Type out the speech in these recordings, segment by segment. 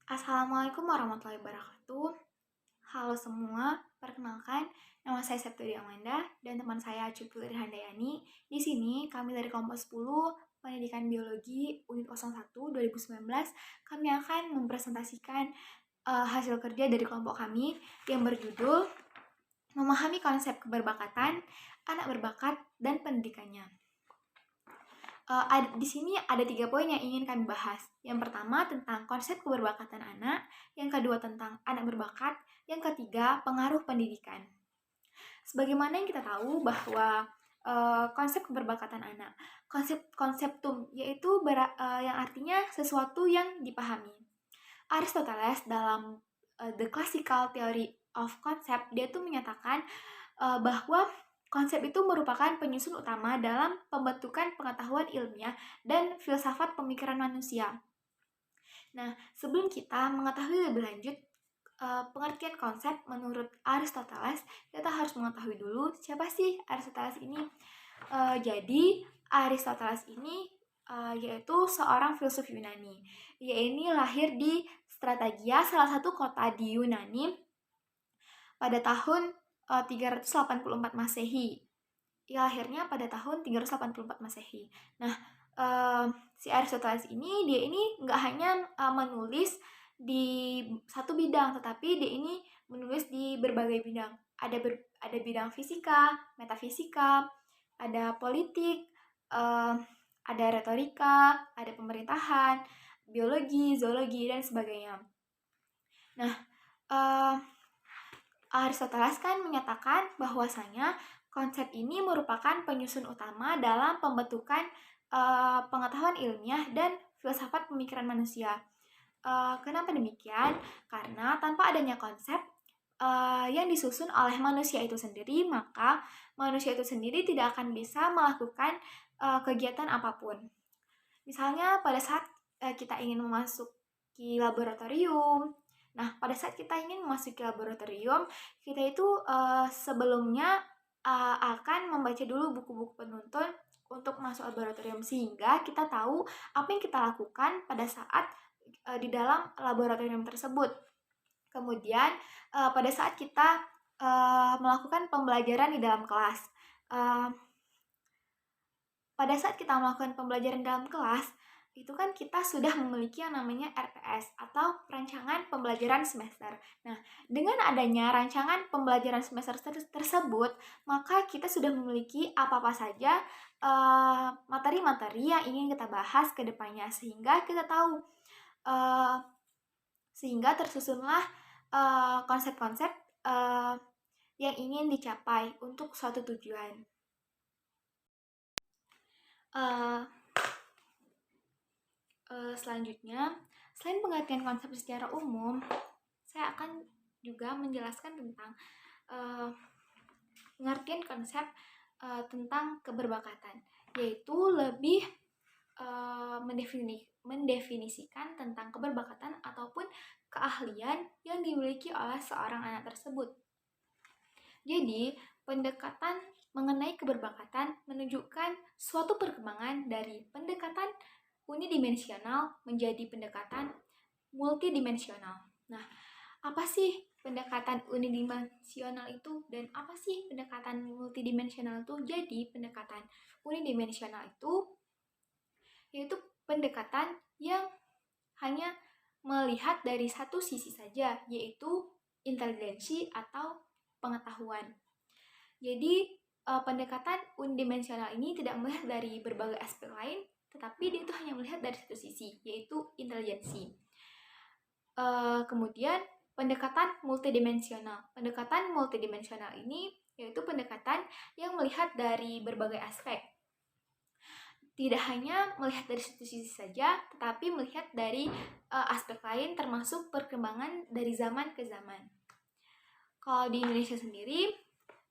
Assalamualaikum warahmatullahi wabarakatuh. Halo semua, perkenalkan nama saya Septiadi Amanda dan teman saya Cupli Handayani. Di sini kami dari kelompok 10 Pendidikan Biologi Unit 01 2019 kami akan mempresentasikan hasil kerja dari kelompok kami yang berjudul Memahami Konsep Keberbakatan, Anak Berbakat, dan Pendidikannya. Di sini ada 3 poin yang ingin kami bahas. Yang pertama tentang konsep keberbakatan anak, yang kedua tentang anak berbakat, yang ketiga pengaruh pendidikan. Sebagaimana yang kita tahu bahwa konsep keberbakatan anak, konseptum yaitu yang artinya sesuatu yang dipahami. Aristoteles dalam The Classical Theory of Concept dia tuh menyatakan bahwa konsep itu merupakan penyusun utama dalam pembentukan pengetahuan ilmiah dan filsafat pemikiran manusia. Nah, sebelum kita mengetahui lebih lanjut pengertian konsep menurut Aristoteles, kita harus mengetahui dulu siapa sih Aristoteles ini. Jadi, Aristoteles ini yaitu seorang filsuf Yunani. Ia ini lahir di Strategia, salah satu kota di Yunani, pada tahun 384 Masehi. Ia lahirnya pada tahun 384 Masehi. Nah, si Aristoteles ini dia ini nggak hanya menulis di satu bidang, tetapi dia ini menulis di berbagai bidang. Ada bidang fisika, metafisika, ada politik, ada retorika, ada pemerintahan, biologi, zoologi, dan sebagainya. Nah, Aristoteles kan menyatakan bahwasanya konsep ini merupakan penyusun utama dalam pembentukan pengetahuan ilmiah dan filsafat pemikiran manusia. Kenapa demikian? Karena tanpa adanya konsep yang disusun oleh manusia itu sendiri, maka manusia itu sendiri tidak akan bisa melakukan kegiatan apapun. Misalnya pada saat kita ingin memasuki laboratorium. Nah, pada saat kita ingin memasuki laboratorium, kita itu sebelumnya akan membaca dulu buku-buku penuntun untuk masuk laboratorium, sehingga kita tahu apa yang kita lakukan pada saat di dalam laboratorium tersebut. Kemudian pada saat kita melakukan pembelajaran di dalam kelas, pada saat kita melakukan pembelajaran dalam kelas, itu kan kita sudah memiliki yang namanya RPS atau rancangan pembelajaran semester. Nah, dengan adanya rancangan pembelajaran semester tersebut, maka kita sudah memiliki apa-apa saja materi-materi yang ingin kita bahas ke depannya, sehingga kita tahu, sehingga tersusunlah konsep-konsep yang ingin dicapai untuk suatu tujuan. Selanjutnya, selain pengertian konsep secara umum, saya akan juga menjelaskan tentang pengertian konsep tentang keberbakatan, yaitu lebih mendefinisikan tentang keberbakatan ataupun keahlian yang dimiliki oleh seorang anak tersebut. Jadi, pendekatan mengenai keberbakatan menunjukkan suatu perkembangan dari pendekatan unidimensional menjadi pendekatan multidimensional. Nah, apa sih pendekatan unidimensional itu dan apa sih pendekatan multidimensional itu? Jadi, pendekatan unidimensional itu yaitu pendekatan yang hanya melihat dari satu sisi saja, yaitu inteligensi atau pengetahuan. Jadi, pendekatan unidimensional ini tidak melihat dari berbagai aspek lain, tetapi dia itu hanya melihat dari satu sisi, yaitu inteligensi. Kemudian pendekatan multidimensional. Pendekatan multidimensional ini yaitu pendekatan yang melihat dari berbagai aspek. Tidak hanya melihat dari satu sisi saja, tetapi melihat dari aspek lain termasuk perkembangan dari zaman ke zaman. Kalau di Indonesia sendiri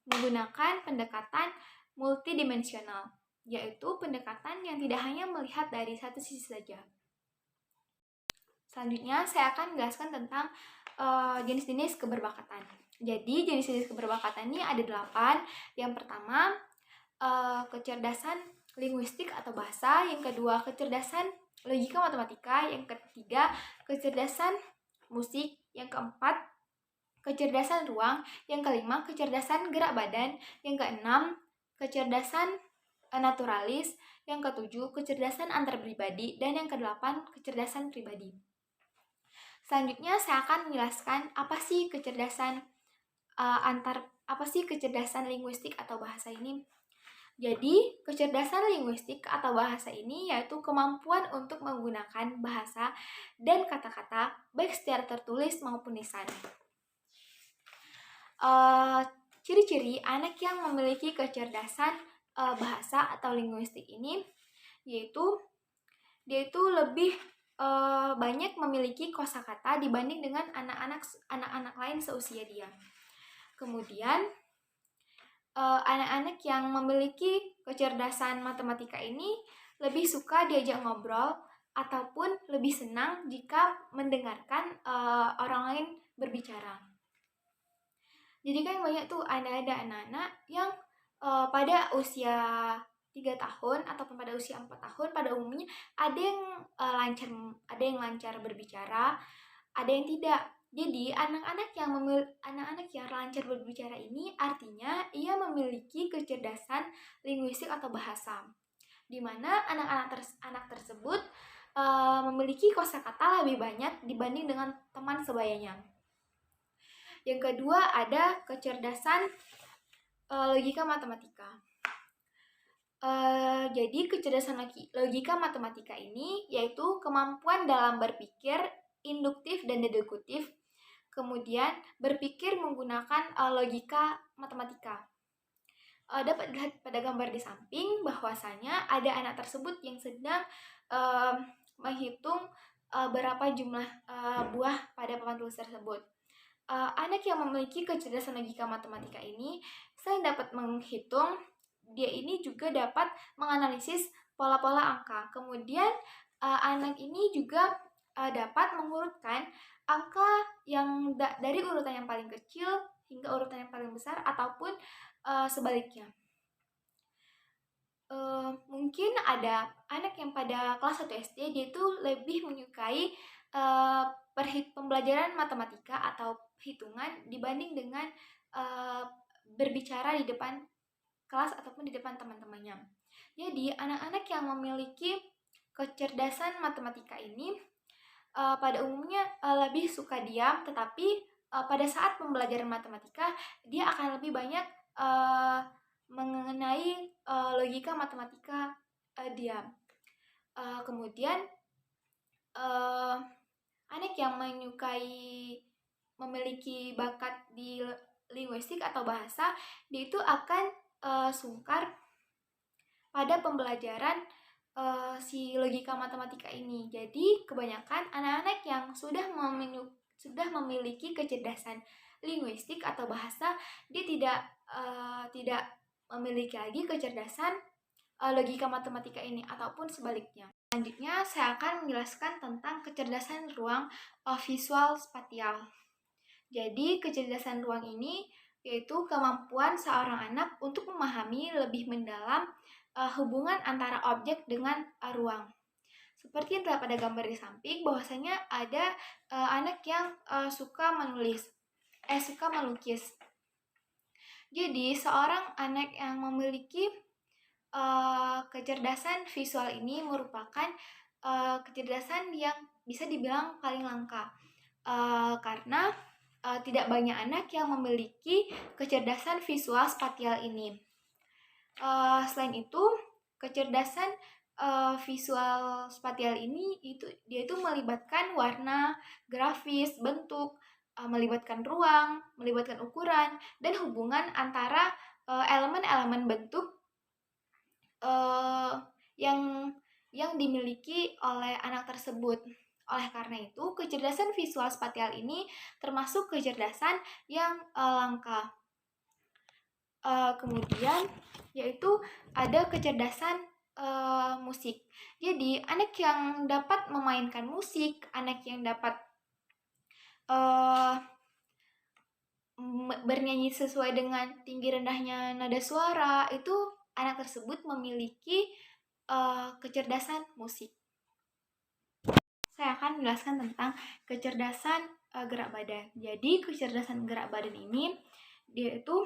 menggunakan pendekatan multidimensional, yaitu pendekatan yang tidak hanya melihat dari satu sisi saja. Selanjutnya, saya akan menjelaskan tentang jenis-jenis keberbakatan. Jadi, jenis-jenis keberbakatan ini ada 8. Yang pertama, kecerdasan linguistik atau bahasa. Yang kedua, kecerdasan logika matematika. Yang ketiga, kecerdasan musik, yang keempat kecerdasan ruang, yang kelima kecerdasan gerak badan, yang keenam kecerdasan naturalis, yang ketujuh kecerdasan antar pribadi, dan yang kedelapan kecerdasan pribadi. Selanjutnya saya akan menjelaskan apa sih kecerdasan kecerdasan linguistik atau bahasa ini. Jadi, kecerdasan linguistik atau bahasa ini yaitu kemampuan untuk menggunakan bahasa dan kata-kata baik secara tertulis maupun lisan. Ciri-ciri anak yang memiliki kecerdasan bahasa atau linguistik ini yaitu dia itu lebih banyak memiliki kosakata dibanding dengan anak-anak lain seusia dia. Kemudian anak-anak yang memiliki kecerdasan matematika ini lebih suka diajak ngobrol ataupun lebih senang jika mendengarkan orang lain berbicara. Jadi kan banyak tuh ada anak-anak yang pada usia 3 tahun ataupun pada usia 4 tahun pada umumnya ada yang lancar berbicara, ada yang tidak. Jadi anak-anak yang lancar berbicara ini artinya ia memiliki kecerdasan linguistik atau bahasa, di mana anak tersebut memiliki kosakata lebih banyak dibanding dengan teman sebayanya. Yang kedua ada kecerdasan logika matematika. Jadi kecerdasan logika matematika ini yaitu kemampuan dalam berpikir induktif dan deduktif, kemudian berpikir menggunakan logika matematika. Dapat dilihat pada gambar di samping bahwasanya ada anak tersebut yang sedang menghitung berapa jumlah buah pada papan tulis tersebut. Anak yang memiliki kecerdasan logika matematika ini selain dapat menghitung, dia ini juga dapat menganalisis pola-pola angka. Kemudian anak ini juga dapat mengurutkan angka yang dari urutan yang paling kecil hingga urutan yang paling besar ataupun sebaliknya. Mungkin ada anak yang pada kelas 1 SD dia itu lebih menyukai pembelajaran matematika atau hitungan dibanding dengan berbicara di depan kelas ataupun di depan teman-temannya. Jadi anak-anak yang memiliki kecerdasan matematika ini pada umumnya lebih suka diam, tetapi pada saat pembelajaran matematika dia akan lebih banyak mengenai logika matematika diam. Kemudian anak yang memiliki bakat di linguistik atau bahasa, dia itu akan sungkar pada pembelajaran si logika matematika ini. Jadi kebanyakan anak-anak yang sudah memiliki kecerdasan linguistik atau bahasa, dia tidak memiliki lagi kecerdasan logika matematika ini ataupun sebaliknya. Selanjutnya saya akan menjelaskan tentang kecerdasan ruang visual spatial. Jadi kecerdasan ruang ini yaitu kemampuan seorang anak untuk memahami lebih mendalam hubungan antara objek dengan ruang. Seperti yang terlihat pada gambar di samping, bahwasanya ada anak yang suka melukis. Jadi seorang anak yang memiliki kecerdasan visual ini merupakan kecerdasan yang bisa dibilang paling langka, karena tidak banyak anak yang memiliki kecerdasan visual spatial ini. Selain itu, kecerdasan visual spatial ini dia itu melibatkan warna, grafis, bentuk, melibatkan ruang, melibatkan ukuran, dan hubungan antara elemen-elemen bentuk yang dimiliki oleh anak tersebut. Oleh karena itu, kecerdasan visual spatial ini termasuk kecerdasan yang langka. Kemudian yaitu ada kecerdasan musik. Jadi anak yang dapat memainkan musik, anak yang dapat bernyanyi sesuai dengan tinggi rendahnya nada suara, itu anak tersebut memiliki kecerdasan musik. Saya akan menjelaskan tentang kecerdasan gerak badan. Jadi kecerdasan gerak badan ini dia itu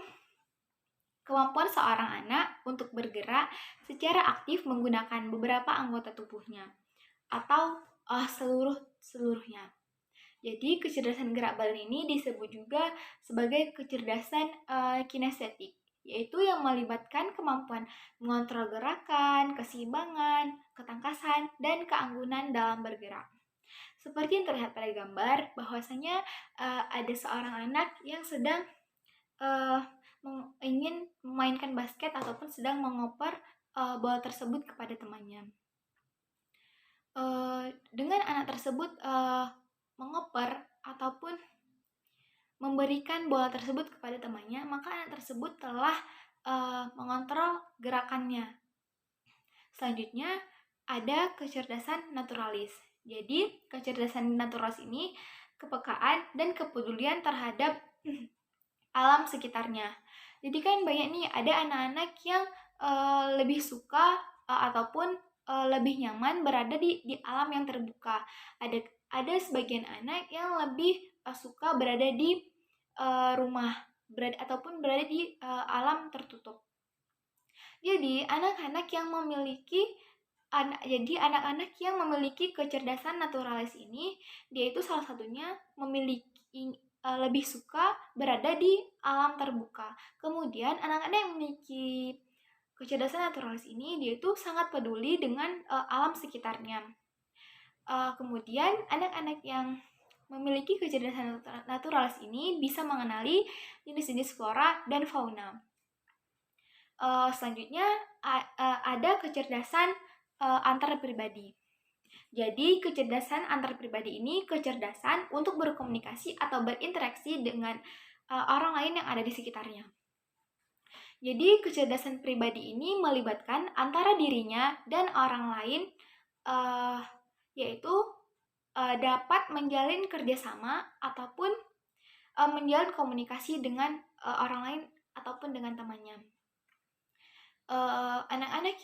kemampuan seorang anak untuk bergerak secara aktif menggunakan beberapa anggota tubuhnya atau seluruhnya. Jadi kecerdasan gerak badan ini disebut juga sebagai kecerdasan kinestetik, yaitu yang melibatkan kemampuan mengontrol gerakan, keseimbangan, ketangkasan, dan keanggunan dalam bergerak. Seperti yang terlihat pada gambar, bahwasanya ada seorang anak yang sedang ingin memainkan basket ataupun sedang mengoper bola tersebut kepada temannya. Dengan anak tersebut mengoper ataupun memberikan bola tersebut kepada temannya, maka anak tersebut telah mengontrol gerakannya. Selanjutnya ada kecerdasan naturalis. Jadi kecerdasan naturalis ini kepekaan dan kepedulian terhadap alam sekitarnya. Jadi kan banyak nih ada anak-anak yang lebih suka ataupun lebih nyaman berada di alam yang terbuka. Ada sebagian anak yang lebih suka berada di rumah, ataupun berada di alam tertutup. Jadi anak-anak yang memiliki kecerdasan naturalis ini, dia itu salah satunya memiliki lebih suka berada di alam terbuka. Kemudian anak-anak yang memiliki kecerdasan naturalis ini, dia itu sangat peduli dengan alam sekitarnya. Kemudian anak-anak yang memiliki kecerdasan naturalis ini bisa mengenali jenis-jenis flora dan fauna. Selanjutnya ada kecerdasan antar pribadi. Jadi kecerdasan antar pribadi ini kecerdasan untuk berkomunikasi atau berinteraksi dengan orang lain yang ada di sekitarnya. Jadi kecerdasan pribadi ini melibatkan antara dirinya dan orang lain, yaitu dapat menjalin kerjasama ataupun menjalin komunikasi dengan orang lain ataupun dengan temannya. Anak-anak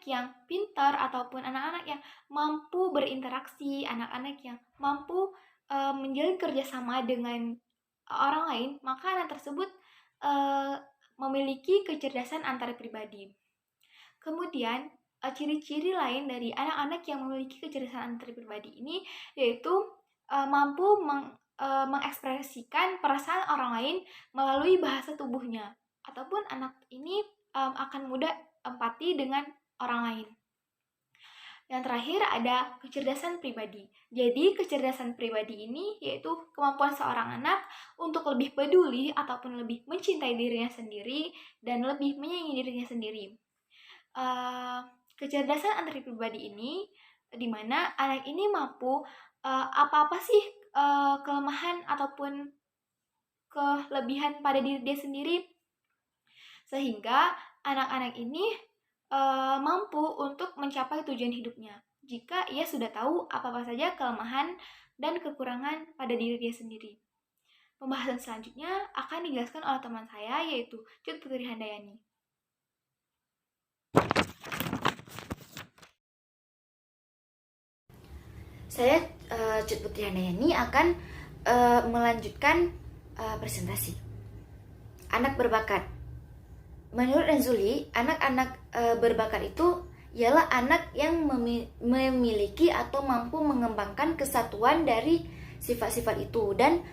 yang pintar ataupun anak-anak yang mampu berinteraksi, anak-anak yang mampu menjalin kerjasama dengan orang lain, maka anak tersebut memiliki kecerdasan antar pribadi. Kemudian ciri-ciri lain dari anak-anak yang memiliki kecerdasan antar pribadi ini yaitu mampu mengekspresikan perasaan orang lain melalui bahasa tubuhnya, ataupun anak ini akan mudah empati dengan orang lain. Yang terakhir ada kecerdasan pribadi. Jadi kecerdasan pribadi ini yaitu kemampuan seorang anak untuk lebih peduli ataupun lebih mencintai dirinya sendiri dan lebih menyayangi dirinya sendiri. Kecerdasan antar pribadi ini di mana anak ini mampu apa-apa sih kelemahan ataupun kelebihan pada diri dia sendiri, sehingga anak-anak ini mampu untuk mencapai tujuan hidupnya jika ia sudah tahu apa-apa saja kelemahan dan kekurangan pada diri dia sendiri. Pembahasan selanjutnya akan dijelaskan oleh teman saya, yaitu Cut Putri Handayani. Saya Cut Putri Handayani akan melanjutkan presentasi. Anak berbakat. Menurut Renzulli, anak-anak berbakat itu ialah anak yang memiliki atau mampu mengembangkan kesatuan dari sifat-sifat itu dan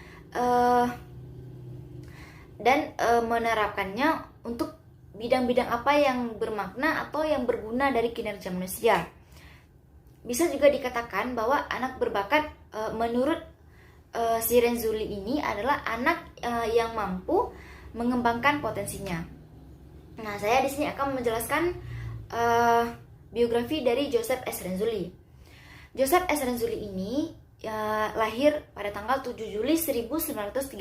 menerapkannya untuk bidang-bidang apa yang bermakna atau yang berguna dari kinerja manusia. Bisa juga dikatakan bahwa anak berbakat menurut si Renzulli ini adalah anak yang mampu mengembangkan potensinya. Nah, saya di sini akan menjelaskan biografi dari Joseph S. Renzulli. Joseph S. Renzulli ini lahir pada tanggal 7 Juli 1936.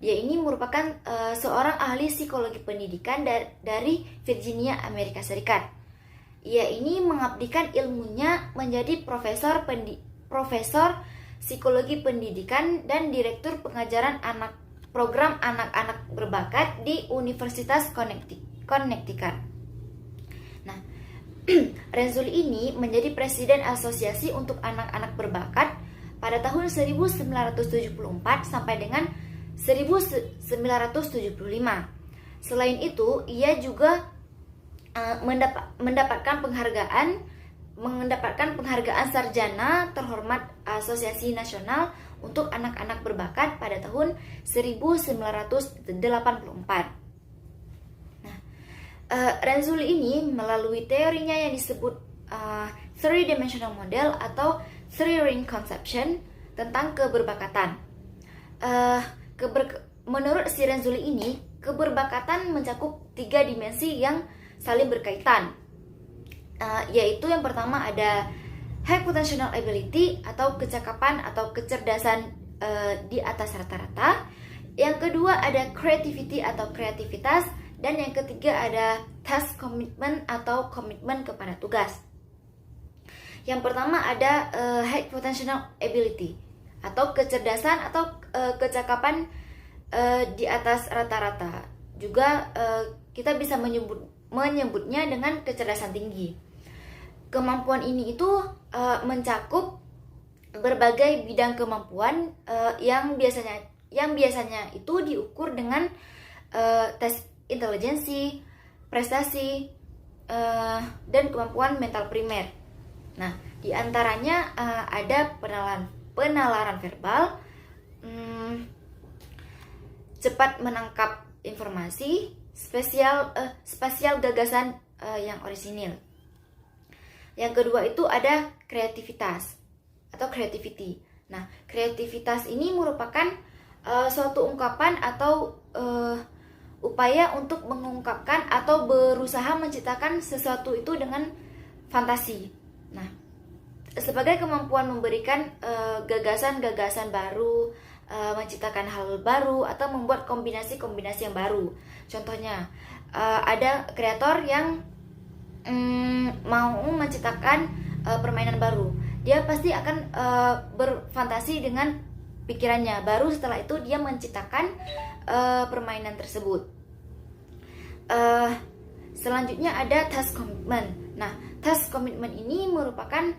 Dia ini merupakan seorang ahli psikologi pendidikan dari Virginia, Amerika Serikat. Ia ini mengabdikan ilmunya menjadi profesor psikologi pendidikan dan direktur pengajaran program anak-anak berbakat di Universitas Connecticut. Nah, Renzulli ini menjadi presiden asosiasi untuk anak-anak berbakat pada tahun 1974 sampai dengan 1975. Selain itu, ia juga mendapatkan penghargaan sarjana terhormat Asosiasi Nasional untuk Anak-anak Berbakat pada tahun 1984. Nah, Renzulli ini melalui teorinya yang disebut three-dimensional model atau three-ring conception tentang keberbakatan. Menurut si Renzulli ini, keberbakatan mencakup 3 dimensi yang saling berkaitan, yaitu yang pertama ada high potential ability atau kecakapan atau kecerdasan di atas rata-rata. Yang kedua ada creativity atau kreativitas, dan yang ketiga ada task commitment atau komitmen kepada tugas. Yang pertama ada high potential ability atau kecerdasan atau kecakapan di atas rata-rata. Juga kita bisa menyebutnya dengan kecerdasan tinggi. Kemampuan ini itu mencakup berbagai bidang kemampuan yang biasanya itu diukur dengan tes intelijensi, prestasi, dan kemampuan mental primer. Nah, diantaranya ada penalaran verbal, cepat menangkap informasi, spasial gagasan yang orisinil. Yang kedua itu ada kreativitas atau creativity. Nah, kreativitas ini merupakan suatu ungkapan atau upaya untuk mengungkapkan atau berusaha menciptakan sesuatu itu dengan fantasi. Nah, sebagai kemampuan memberikan gagasan-gagasan baru, menciptakan hal baru atau membuat kombinasi-kombinasi yang baru. Contohnya ada kreator yang mau menciptakan permainan baru. Dia pasti akan berfantasi dengan pikirannya. Baru setelah itu dia menciptakan permainan tersebut. Selanjutnya ada task commitment. Nah, task commitment ini merupakan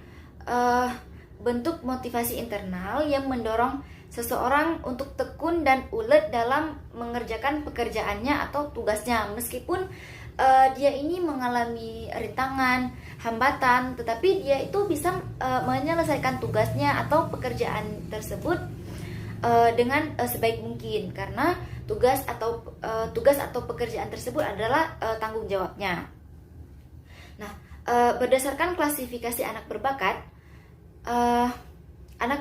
bentuk motivasi internal yang mendorong seseorang untuk tekun dan ulet dalam mengerjakan pekerjaannya atau tugasnya, meskipun dia ini mengalami rintangan, hambatan, tetapi dia itu bisa menyelesaikan tugasnya atau pekerjaan tersebut dengan sebaik mungkin, karena tugas atau pekerjaan tersebut adalah tanggung jawabnya. Nah, berdasarkan klasifikasi anak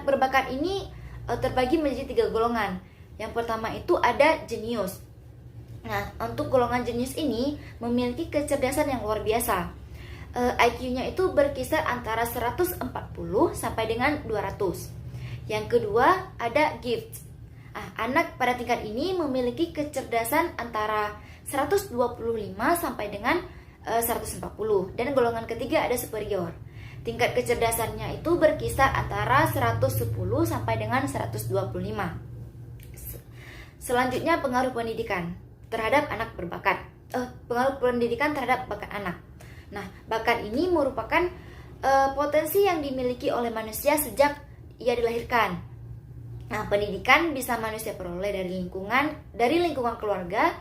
berbakat ini terbagi menjadi 3 golongan. Yang pertama itu ada jenius. Nah, untuk golongan jenius ini memiliki kecerdasan yang luar biasa. IQ-nya itu berkisar antara 140 sampai dengan 200. Yang kedua ada gifts. Anak pada tingkat ini memiliki kecerdasan antara 125 sampai dengan 140. Dan golongan ketiga ada superior. Tingkat kecerdasannya itu berkisar antara 110 sampai dengan 125. Selanjutnya pengaruh pendidikan terhadap anak berbakat. Pengaruh pendidikan terhadap bakat anak. Nah, bakat ini merupakan potensi yang dimiliki oleh manusia sejak ia dilahirkan. Nah, pendidikan bisa manusia peroleh dari lingkungan keluarga,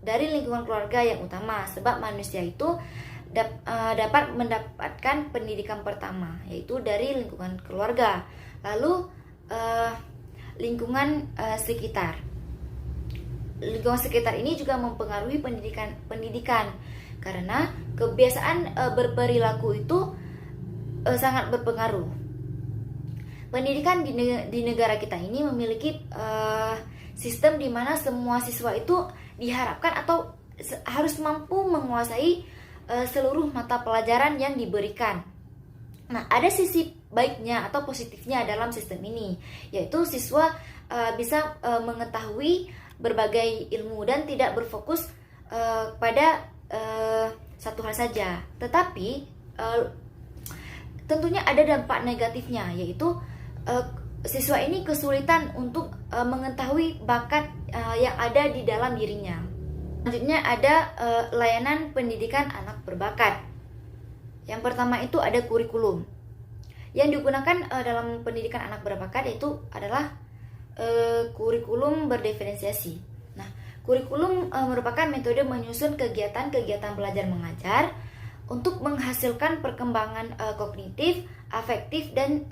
dari lingkungan keluarga yang utama, sebab manusia itu dapat mendapatkan pendidikan pertama, yaitu dari lingkungan keluarga, lalu lingkungan sekitar. Lingkungan sekitar ini juga mempengaruhi pendidikan karena kebiasaan berperilaku itu sangat berpengaruh. Pendidikan di negara kita ini memiliki sistem di mana semua siswa itu diharapkan atau harus mampu menguasai seluruh mata pelajaran yang diberikan. Nah, ada sisi baiknya atau positifnya dalam sistem ini, yaitu siswa bisa mengetahui berbagai ilmu dan tidak berfokus pada satu hal saja. Tetapi tentunya ada dampak negatifnya, yaitu siswa ini kesulitan untuk mengetahui bakat yang ada di dalam dirinya. Selanjutnya ada layanan pendidikan anak berbakat. Yang pertama itu ada kurikulum. Yang digunakan dalam pendidikan anak berbakat itu adalah kurikulum berdiferensiasi. Nah, kurikulum merupakan metode menyusun kegiatan-kegiatan belajar mengajar untuk menghasilkan perkembangan kognitif, afektif, dan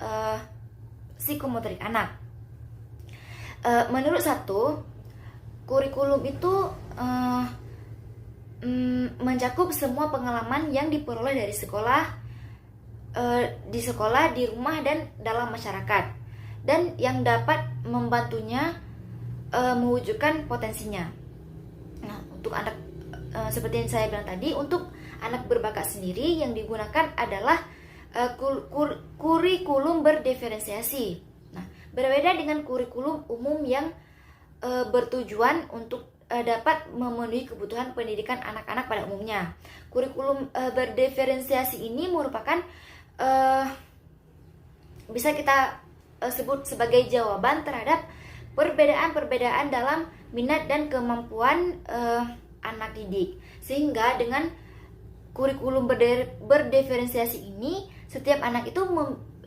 psikomotorik anak. Menurut satu, kurikulum itu mencakup semua pengalaman yang diperoleh dari sekolah, di rumah, dan dalam masyarakat, dan yang dapat membantunya mewujudkan potensinya. Nah, untuk anak seperti yang saya bilang tadi, untuk anak berbakat sendiri yang digunakan adalah kurikulum berdiferensiasi. Nah, berbeda dengan kurikulum umum yang bertujuan untuk dapat memenuhi kebutuhan pendidikan anak-anak pada umumnya. Kurikulum berdiferensiasi ini merupakan bisa kita sebut sebagai jawaban terhadap perbedaan-perbedaan dalam minat dan kemampuan anak didik. Sehingga dengan kurikulum berdiferensiasi ini, setiap anak itu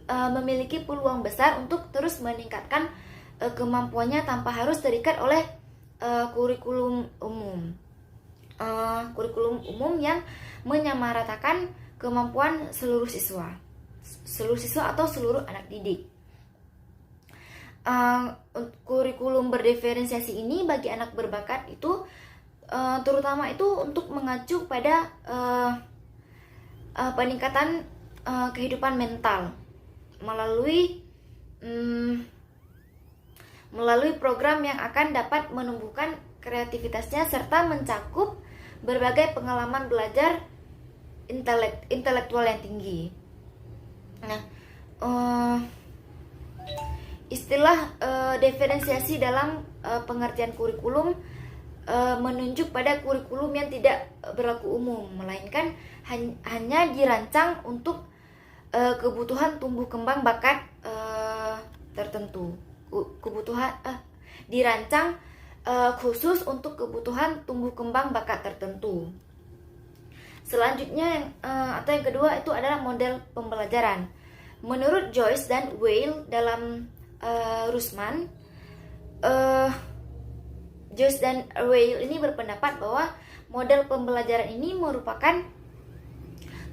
memiliki peluang besar untuk terus meningkatkan kemampuannya tanpa harus terikat oleh kurikulum umum. Kurikulum umum yang menyamaratakan kemampuan seluruh siswa atau seluruh anak didik. Kurikulum berdiferensiasi ini bagi anak berbakat itu terutama itu untuk mengacu pada peningkatan kehidupan mental melalui program yang akan dapat menumbuhkan kreativitasnya serta mencakup berbagai pengalaman belajar intelektual yang tinggi. Nah, istilah diferensiasi dalam pengertian kurikulum menunjuk pada kurikulum yang tidak berlaku umum, melainkan hanya dirancang untuk kebutuhan tumbuh kembang bakat tertentu. Dirancang khusus untuk kebutuhan tumbuh kembang bakat tertentu. Selanjutnya atau yang kedua itu adalah model pembelajaran. Menurut Joyce dan Weil dalam Rusman, Joyce dan Weil ini berpendapat bahwa model pembelajaran ini merupakan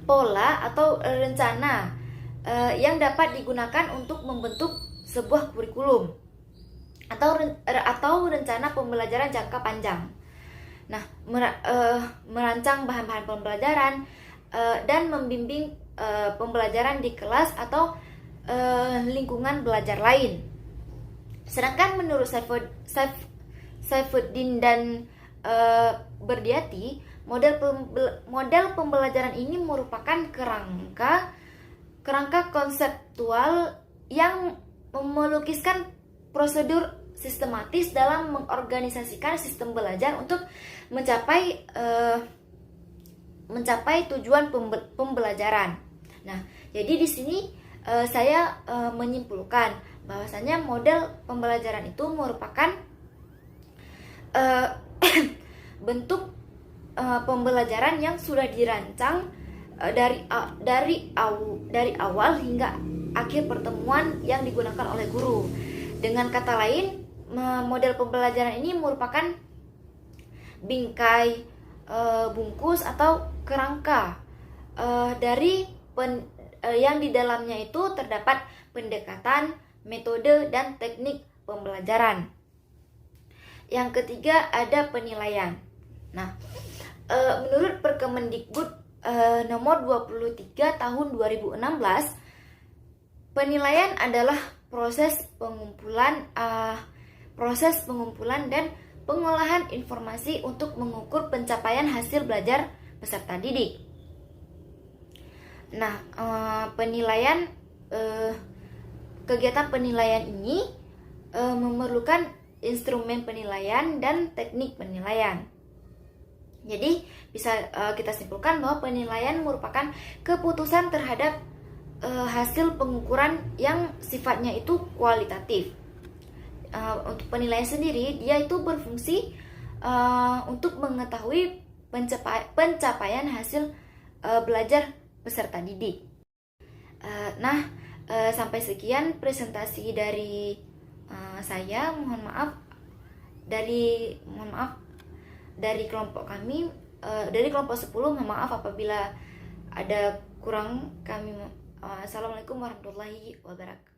pola atau rencana yang dapat digunakan untuk membentuk sebuah kurikulum atau rencana pembelajaran jangka panjang. Nah, merancang bahan-bahan pembelajaran dan membimbing pembelajaran di kelas atau lingkungan belajar lain. Sedangkan menurut Saifuddin dan Berdiati, model pembelajaran ini merupakan kerangka konseptual yang melukiskan prosedur sistematis dalam mengorganisasikan sistem belajar untuk mencapai tujuan pembelajaran. Nah, jadi di sini saya menyimpulkan bahwasanya model pembelajaran itu merupakan bentuk pembelajaran yang sudah dirancang dari awal hingga akhir pertemuan yang digunakan oleh guru. Dengan kata lain, model pembelajaran ini merupakan bingkai bungkus atau kerangka yang di dalamnya itu terdapat pendekatan, metode, dan teknik pembelajaran. Yang ketiga ada penilaian. Nah, menurut Perkemendikbud nomor 23 tahun 2016, penilaian adalah proses pengumpulan dan pengolahan informasi untuk mengukur pencapaian hasil belajar peserta didik. Nah, kegiatan penilaian ini memerlukan instrumen penilaian dan teknik penilaian. Jadi bisa kita simpulkan bahwa penilaian merupakan keputusan terhadap hasil pengukuran yang sifatnya itu kualitatif. Untuk penilaian sendiri, dia itu berfungsi untuk mengetahui pencapaian hasil belajar peserta didik. Sampai sekian presentasi dari saya. Mohon maaf dari kelompok kami, dari kelompok 10. Mohon maaf apabila ada kurang kami. Assalamualaikum warahmatullahi wabarakatuh.